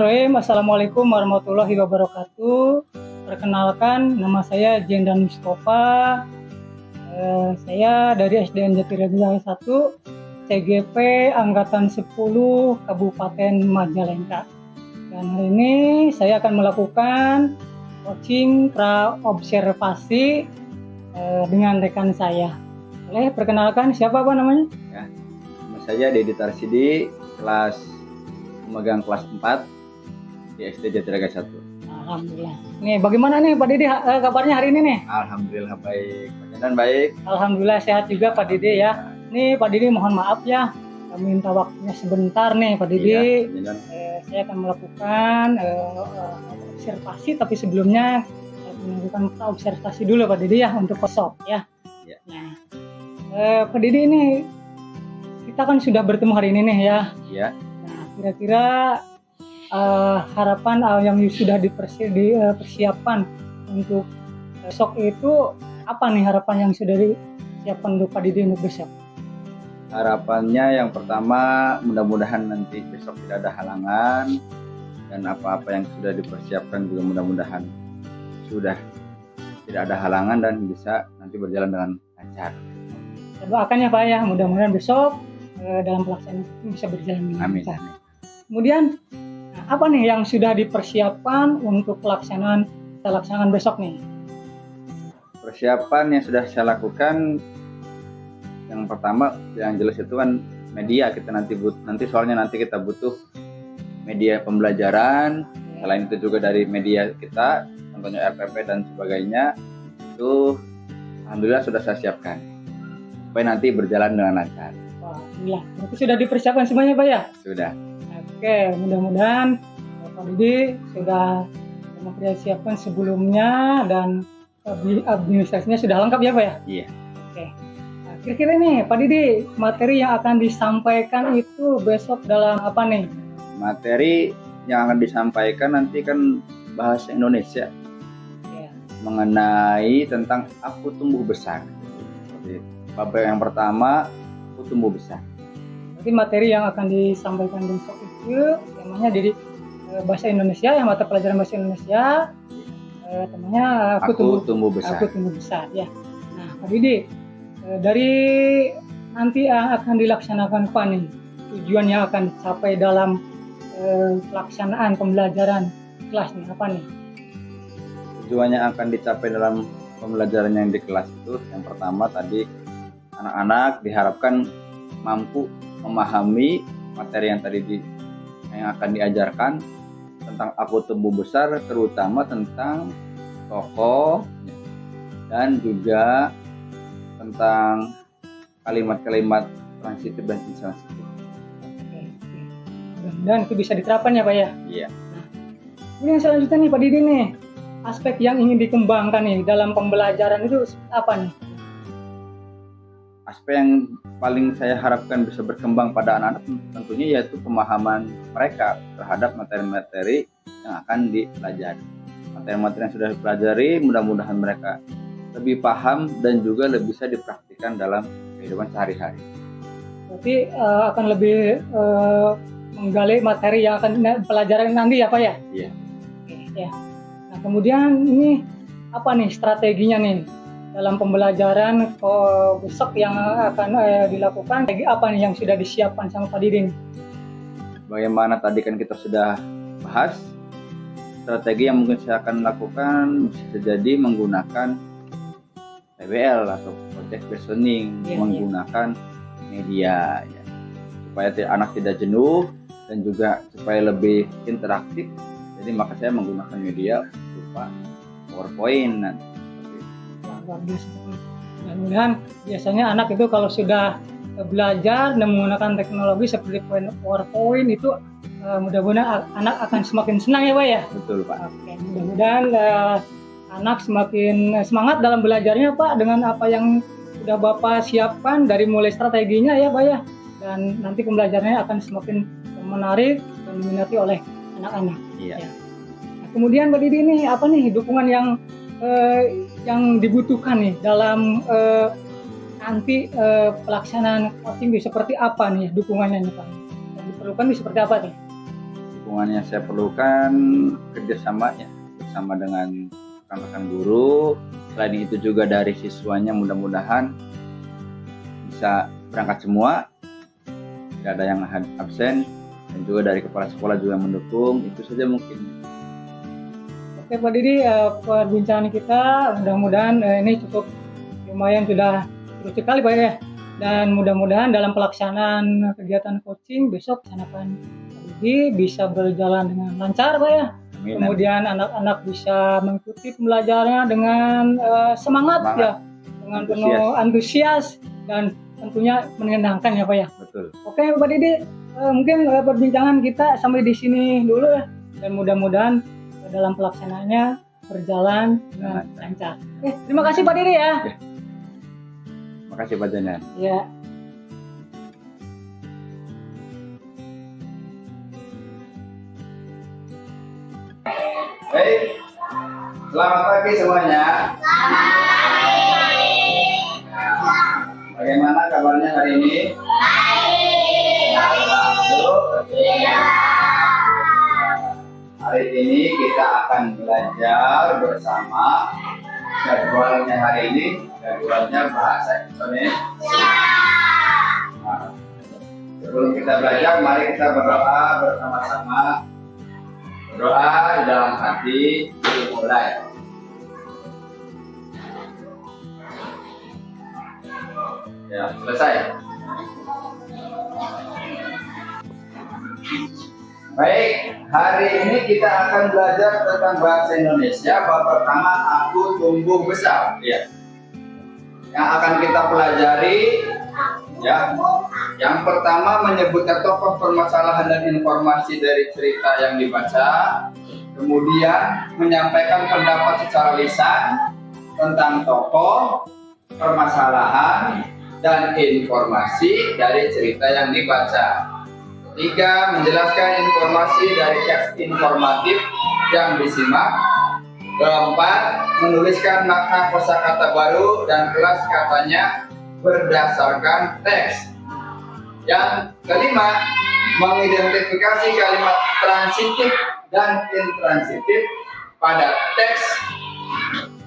Bismillahirrahmanirrahim. Assalamualaikum warahmatullahi wabarakatuh. Perkenalkan, nama saya Jendan Mustafa. Saya dari SDN Jatireja 1, TGP Angkatan 10 Kabupaten Majalengka. Dan hari ini saya akan melakukan coaching pra-observasi dengan rekan saya. Boleh perkenalkan siapa Pak namanya? Ya, nama saya Dedi Tarsidi, memegang kelas 4 di SD Jatireja 1. Alhamdulillah. Nih, bagaimana nih Pak Didi kabarnya hari ini nih? Alhamdulillah baik, Pak Jendan baik. Alhamdulillah sehat juga Pak Didi ya. Nih Pak Didi mohon maaf ya, kami minta waktunya sebentar nih Pak Didi. Iya, Saya akan melakukan observasi, tapi sebelumnya saya melakukan observasi dulu Pak Didi ya untuk kosong ya. Iya. Nah, Pak Didi ini kita kan sudah bertemu hari ini nih ya. Iya. Nah, kira-kira harapan yang sudah dipersiapkan untuk besok itu apa nih, harapan yang sudah disiapkan untuk Pak Didi untuk besok? Harapannya yang pertama, mudah-mudahan nanti besok tidak ada halangan, dan apa-apa yang sudah dipersiapkan juga mudah-mudahan sudah tidak ada halangan dan bisa nanti berjalan dengan lancar. Saya doakan ya Pak ya, mudah-mudahan besok dalam pelaksanaan itu bisa berjalan dengan Amin. lancar. Kemudian apa nih yang sudah dipersiapkan untuk pelaksanaan besok nih? Persiapan yang sudah saya lakukan, yang pertama yang jelas itu kan media, kita nanti soalnya nanti kita butuh media pembelajaran. Selain itu juga dari media kita, contohnya RPP dan sebagainya, itu alhamdulillah sudah saya siapkan supaya nanti berjalan dengan lancar. Wah, alhamdulillah. Berarti sudah dipersiapkan semuanya Pak ya? Sudah. Oke, mudah-mudahan Pak Didi sudah mempersiapkan sebelumnya dan administrasinya sudah lengkap ya Pak ya? Iya. Oke. Nah, kira-kira nih Pak Didi, materi yang akan disampaikan itu besok dalam apa nih? Materi yang akan disampaikan nanti kan bahasa Indonesia, Ya. mengenai tentang aku tumbuh besar. Jadi, bab yang pertama, aku tumbuh besar. Jadi materi yang akan disampaikan besok itu namanya dari bahasa Indonesia, yang mata pelajaran bahasa Indonesia, namanya Aku tumbuh besar. Aku tumbuh besar ya. Nah Pak Didi, dari nanti akan dilaksanakan apa nih? Tujuan yang akan dicapai dalam pelaksanaan pembelajaran kelas nih apa nih? Tujuannya akan dicapai dalam pembelajaran yang di kelas itu, yang pertama tadi, anak-anak diharapkan mampu memahami materi yang tadi yang akan diajarkan tentang aku tumbuh besar, terutama tentang tokoh dan juga tentang kalimat-kalimat transitif dan insensitif. Dan itu bisa diterapkan ya Pak ya? Iya. Ini yang selanjutnya nih Pak Didi nih, aspek yang ingin dikembangkan nih dalam pembelajaran itu apa nih? Aspek yang paling saya harapkan bisa berkembang pada anak-anak tentunya yaitu pemahaman mereka terhadap materi-materi yang akan dipelajari. Materi-materi yang sudah dipelajari mudah-mudahan mereka lebih paham dan juga lebih bisa dipraktikkan dalam kehidupan sehari-hari. Berarti akan lebih menggali materi yang akan pelajaran nanti ya Pak ya? Iya. Oke, ya. Nah kemudian ini apa nih strateginya nih dalam pembelajaran besok yang akan dilakukan? Apa nih yang sudah disiapkan sama Pak Didi? Bagaimana tadi kan kita sudah bahas, strategi yang mungkin saya akan lakukan bisa jadi menggunakan PBL atau project based learning, menggunakan media ya, supaya anak tidak jenuh dan juga supaya lebih interaktif. Jadi maka saya menggunakan media berupa PowerPoint nanti. Mudah-mudahan biasanya anak itu kalau sudah belajar dan menggunakan teknologi seperti PowerPoint itu mudah-mudahan anak akan semakin senang ya Pak ya? Betul Pak. Oke, mudah-mudahan anak semakin semangat dalam belajarnya Pak dengan apa yang sudah Bapak siapkan dari mulai strateginya ya Pak ya, dan nanti pembelajarannya akan semakin menarik dan diminati oleh anak-anak. Iya. Ya. Nah, kemudian Pak Didi ini apa nih dukungan yang dibutuhkan nih dalam nanti pelaksanaan coaching seperti apa nih dukungannya nih Pak? Yang diperlukan seperti apa nih? dukungan yang saya perlukan kerjasamanya bersama dengan rekan-rekan guru. Selain itu juga dari siswanya, mudah-mudahan bisa berangkat semua, tidak ada yang absen, dan juga dari kepala sekolah juga yang mendukung. Itu saja mungkin. Oke Pak Didi, perbincangan kita mudah-mudahan ini cukup lumayan sudah terus sekali Pak ya. Dan mudah-mudahan dalam pelaksanaan kegiatan coaching besok anak-anak Didi bisa berjalan dengan lancar Pak ya. Amin. Kemudian anak-anak bisa mengikuti pembelajarannya dengan semangat ya, dengan penuh antusias dan tentunya menyenangkan ya Pak ya. Betul. Oke Pak Didi, mungkin perbincangan kita sampai di sini dulu ya, dan mudah-mudahan dalam pelaksanaannya berjalan dengan lancar. Terima kasih Pak Didi ya. Terima kasih Pak Janan. Ya. Baik, selamat pagi semuanya. Bagaimana kabarnya hari ini? Hari ini kita akan belajar bersama. Jadwalnya hari ini, jadwalnya bahasa Indonesia. Nah, sebelum kita belajar, mari kita berdoa bersama-sama. Berdoa di dalam hati, dimulai. Ya, selesai. Baik, hari ini kita akan belajar tentang bahasa Indonesia. Bab pertama, aku tumbuh besar. Ya. Yang akan kita pelajari, ya. Yang pertama menyebutkan tokoh, permasalahan dan informasi dari cerita yang dibaca. Kemudian menyampaikan pendapat secara lisan tentang tokoh, permasalahan, dan informasi dari cerita yang dibaca. Ketiga, menjelaskan informasi dari teks informatif yang disimak. Keempat, menuliskan makna kosakata baru dan kelas katanya berdasarkan teks. Yang kelima, mengidentifikasi kalimat transitif dan intransitif pada teks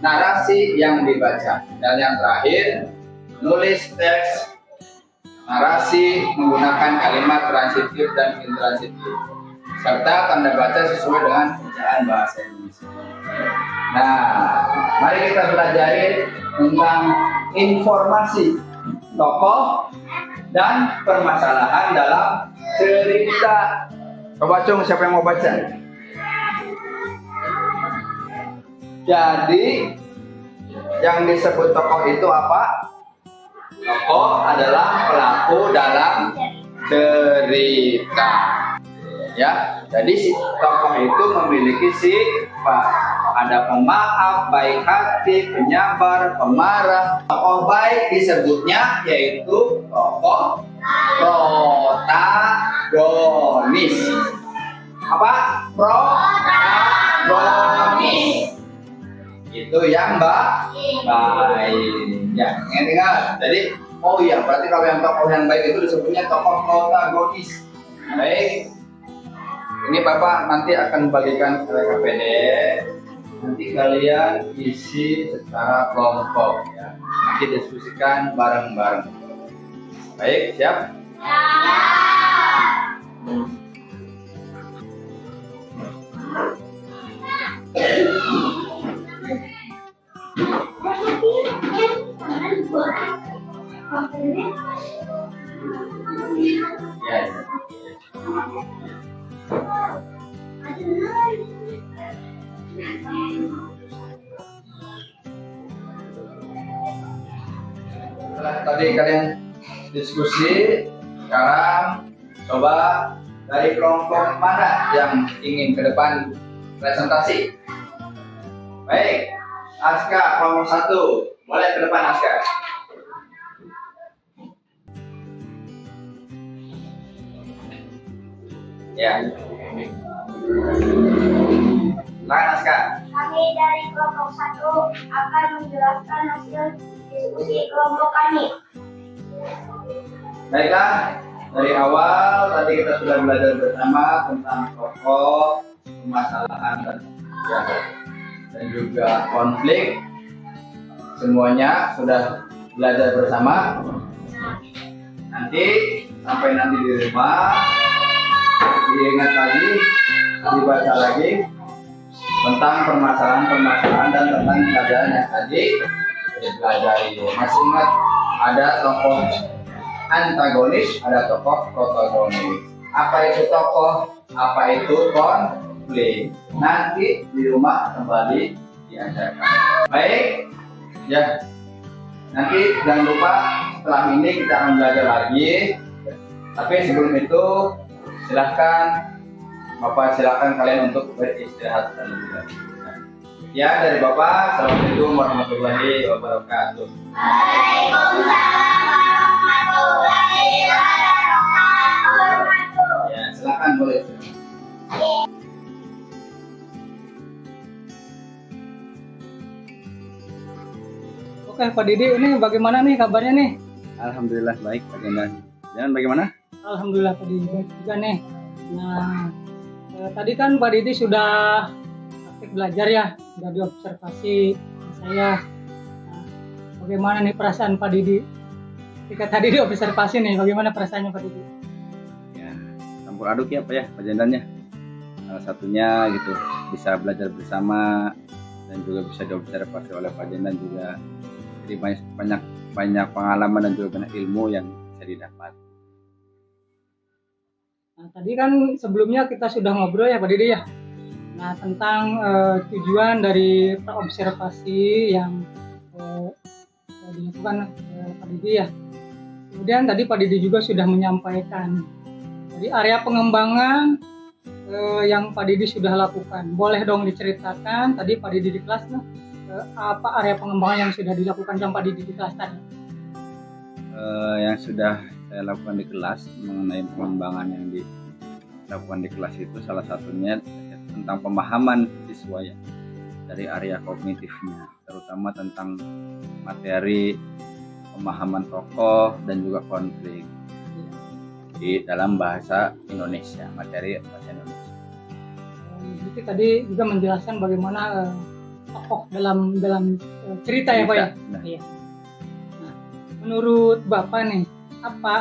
narasi yang dibaca. Dan yang terakhir, menulis teks narasi menggunakan kalimat transitif dan intransitif serta tanda baca sesuai dengan ejaan bahasa Indonesia. Nah, mari kita pelajari tentang informasi tokoh dan permasalahan dalam cerita. Coba Cung, siapa yang mau baca? Jadi, yang disebut tokoh itu apa? Tokoh adalah pelaku dalam cerita. Ya, jadi si tokoh itu memiliki sifat. Ada pemaaf, baik hati, penyabar, pemarah. Tokoh baik disebutnya yaitu tokoh protagonis. Apa? Protagonis. Itu yang baik. Ya, ingat. Jadi, oh iya, berarti kalau yang tokoh yang baik itu disebutnya tokoh protagonis. Baik. Ini Bapak nanti akan bagikan KPD. Nanti kalian isi secara kelompok ya. Nanti diskusikan bareng-bareng. Baik, siap? Ya. Setelah tadi kalian diskusi, sekarang coba dari kelompok mana yang ingin ke depan presentasi? Baik, Aska kelompok 1, boleh ke depan Aska. Ya. Silakan Aska. Kami dari kelompok 1 akan menjelaskan hasil diskusi kelompok kami. Baiklah, Dari awal tadi kita sudah belajar bersama tentang tokoh, permasalahan dan juga konflik. Semuanya sudah belajar bersama. Nanti sampai nanti di rumah diingat lagi, dibaca lagi tentang permasalahan dan tentang pelajaran yang tadi dipelajari. Masih ingat ada tokoh antagonis, ada tokoh protagonis. Apa itu tokoh? Apa itu konflik? Nanti di rumah kembali diajarkan. Baik, ya. Nanti jangan lupa setelah ini kita akan belajar lagi. Tapi sebelum itu silakan kalian untuk beristirahat terlebih dahulu. Ya, dari Bapak, Assalamualaikum warahmatullahi wabarakatuh. Waalaikumsalam warahmatullahi wabarakatuh. Ya, silakan boleh. Oke Pak Didi, ini bagaimana nih kabarnya nih? Alhamdulillah baik, Pak Jendan. Jangan bagaimana? Alhamdulillah Pak Didi baik juga nih. Nah, tadi kan Pak Didi sudah aktif belajar ya, sudah diobservasi saya. Nah, bagaimana nih perasaan Pak Didi? Ketika tadi diobservasi nih, bagaimana perasaannya Pak Didi? Ya, campur aduk ya Pak ya, Pak Jendan ya. Salah satunya gitu, bisa belajar bersama dan juga bisa diobservasi oleh Pak Jendan juga. Jadi banyak pengalaman dan juga banyak ilmu yang bisa didapat. Nah, tadi kan sebelumnya kita sudah ngobrol ya Pak Didi ya. Nah, tentang tujuan dari observasi yang dilakukan Pak Didi ya. Kemudian tadi Pak Didi juga sudah menyampaikan jadi area pengembangan yang Pak Didi sudah lakukan. Boleh dong diceritakan tadi Pak Didi di kelas apa area pengembangan yang sudah dilakukan sama Pak Didi di kelas tadi? Yang sudah saya lakukan di kelas mengenai pengembangan yang dilakukan di kelas itu salah satunya tentang pemahaman siswa ya, dari area kognitifnya, terutama tentang materi pemahaman tokoh dan juga konflik di dalam bahasa Indonesia, materi bahasa Indonesia. Jadi tadi juga menjelaskan bagaimana tokoh dalam cerita ya Pak ya. Iya. Nah, menurut Bapak nih, apa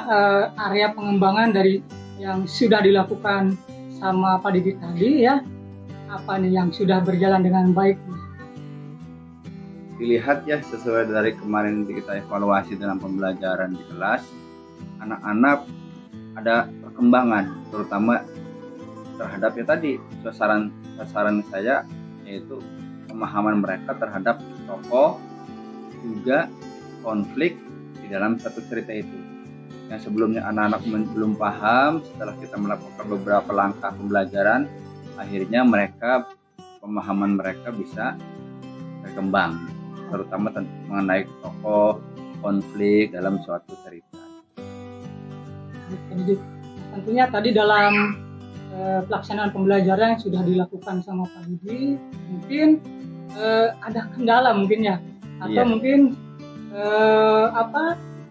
area pengembangan dari yang sudah dilakukan sama Pak Didi tadi ya? Apa nih yang sudah berjalan dengan baik? Dilihat ya, sesuai dari kemarin kita evaluasi dalam pembelajaran di kelas, anak-anak ada perkembangan, terutama terhadap ya tadi sasaran saya, yaitu pemahaman mereka terhadap tokoh juga konflik di dalam satu cerita itu. Yang sebelumnya anak-anak belum paham, setelah kita melakukan beberapa langkah pembelajaran, akhirnya pemahaman mereka bisa berkembang, terutama mengenai tokoh konflik dalam suatu cerita. Tentunya tadi dalam pelaksanaan pembelajaran yang sudah dilakukan sama Pak Didi, mungkin ada kendala mungkin ya, atau mungkin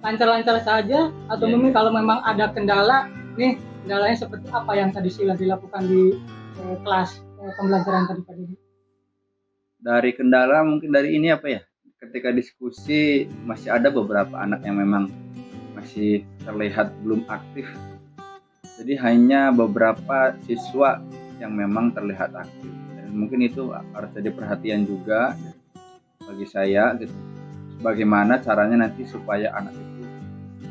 lancar-lancar saja, atau mungkin kalau memang ada kendala, nih kendalanya seperti apa yang tadi sudah dilakukan di kelas pembelajaran tadi Pak Didi? Dari kendala mungkin dari ini apa ya, ketika diskusi masih ada beberapa anak yang memang masih terlihat belum aktif. Jadi hanya beberapa siswa yang memang terlihat aktif. Dan mungkin itu harus jadi perhatian juga bagi saya gitu. Bagaimana caranya nanti supaya anak itu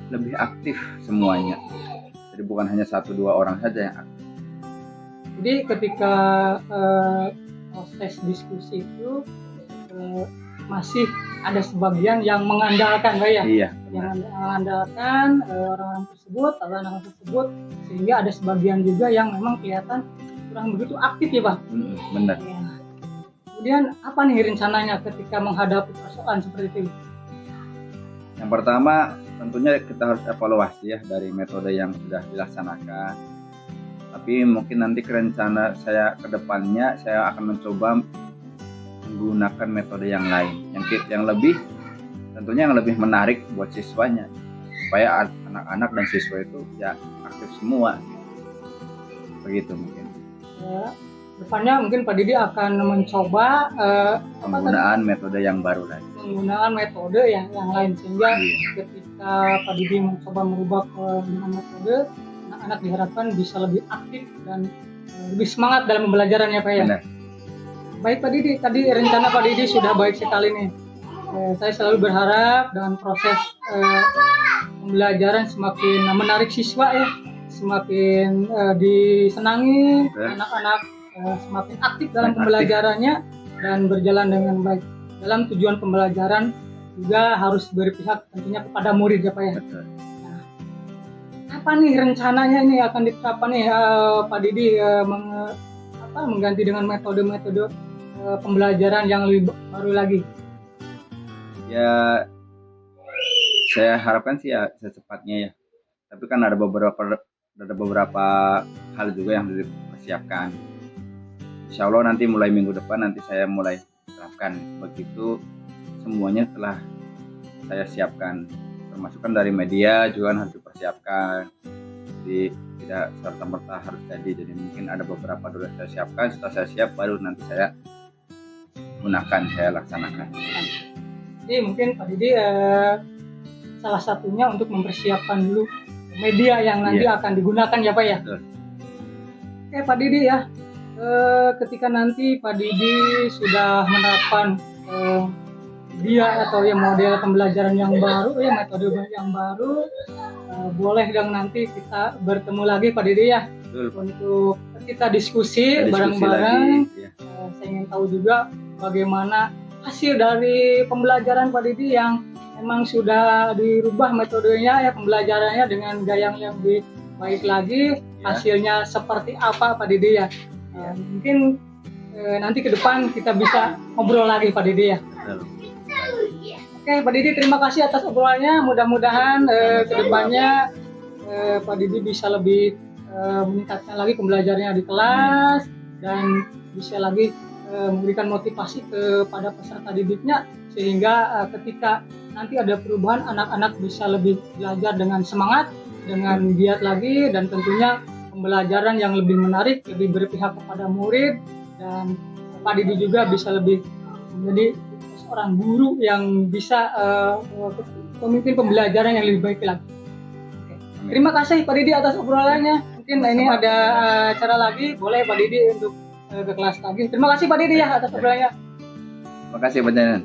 lebih aktif semuanya. Jadi bukan hanya 1-2 orang saja yang aktif. Jadi ketika proses diskusi itu masih ada sebagian yang mengandalkan Pak ya? Iya. Yang mengandalkan orang-orang tersebut, anak-anak tersebut, sehingga ada sebagian juga yang memang kelihatan kurang begitu aktif ya Pak? Benar. Ya. Kemudian apa nih rencananya ketika menghadapi persoalan seperti itu? Yang pertama tentunya kita harus evaluasi ya dari metode yang sudah dilaksanakan. Tapi mungkin nanti rencana saya ke depannya saya akan mencoba menggunakan metode yang lain, yang lebih tentunya yang lebih menarik buat siswanya, supaya anak-anak dan siswa itu ya aktif semua. Begitu mungkin. Ya, depannya mungkin Pak Didi akan mencoba Penggunaan metode yang baru lagi. menggunakan metode yang lain, sehingga Iya. ketika Pak Didi mencoba merubah dengan metode, anak-anak diharapkan bisa lebih aktif dan lebih semangat dalam pembelajaran ya Pak ya. Benar. Baik Pak Didi, tadi rencana Pak Didi sudah baik sekali nih. Saya selalu berharap dengan proses pembelajaran semakin menarik siswa ya, semakin disenangi, anak-anak semakin aktif dalam Aktif. pembelajarannya dan berjalan dengan baik. Dalam tujuan pembelajaran juga harus berpihak tentunya kepada murid ya Pak ya. Betul. Apa nih rencananya ini akan diterapkan nih Pak Didi mengganti dengan metode-metode pembelajaran yang lebih baru lagi? Ya, saya harapkan sih ya secepatnya ya. Tapi kan ada beberapa hal juga yang harus dipersiapkan. Insya Allah nanti mulai minggu depan nanti saya mulai terapkan. Begitu semuanya telah saya siapkan. Termasuk kan dari media juga harus dipersiapkan. Jadi tidak serta-merta harus jadi mungkin ada beberapa dulu saya siapkan. Setelah saya siap baru nanti saya gunakan, saya laksanakan. Jadi mungkin Pak Didi salah satunya untuk mempersiapkan dulu media yang nanti akan digunakan ya Pak ya. Betul. Oke Pak Didi ya, ketika nanti Pak Didi sudah menerapkan media atau ya model pembelajaran yang baru ya, metode yang baru, boleh dong nanti kita bertemu lagi Pak Didi ya. Betul. Untuk kita diskusi Kita diskusi bareng-bareng. lagi, ya. Saya ingin tahu juga bagaimana hasil dari pembelajaran Pak Didi yang memang sudah dirubah metodenya ya, pembelajarannya dengan gaya yang lebih baik lagi. Hasilnya seperti apa Pak Didi ya. Mungkin nanti ke depan kita bisa ngobrol lagi Pak Didi ya. Betul. Oke Pak Didi, terima kasih atas obrolannya. Mudah-mudahan ke depannya Pak Didi bisa lebih meningkatkan lagi pembelajarannya di kelas dan bisa lagi memberikan motivasi kepada peserta didiknya, sehingga ketika nanti ada perubahan anak-anak bisa lebih belajar dengan semangat, dengan giat lagi, dan tentunya pembelajaran yang lebih menarik, lebih berpihak kepada murid, dan Pak Didi juga bisa lebih menjadi seorang guru yang bisa memimpin pembelajaran yang lebih baik lagi. Oke. Terima kasih Pak Didi atas obrolannya. Mungkin ini ada acara lagi, boleh Pak Didi untuk ke kelas lagi. Terima kasih Pak Didi ya atas obrolannya. Terima kasih Pak Janan.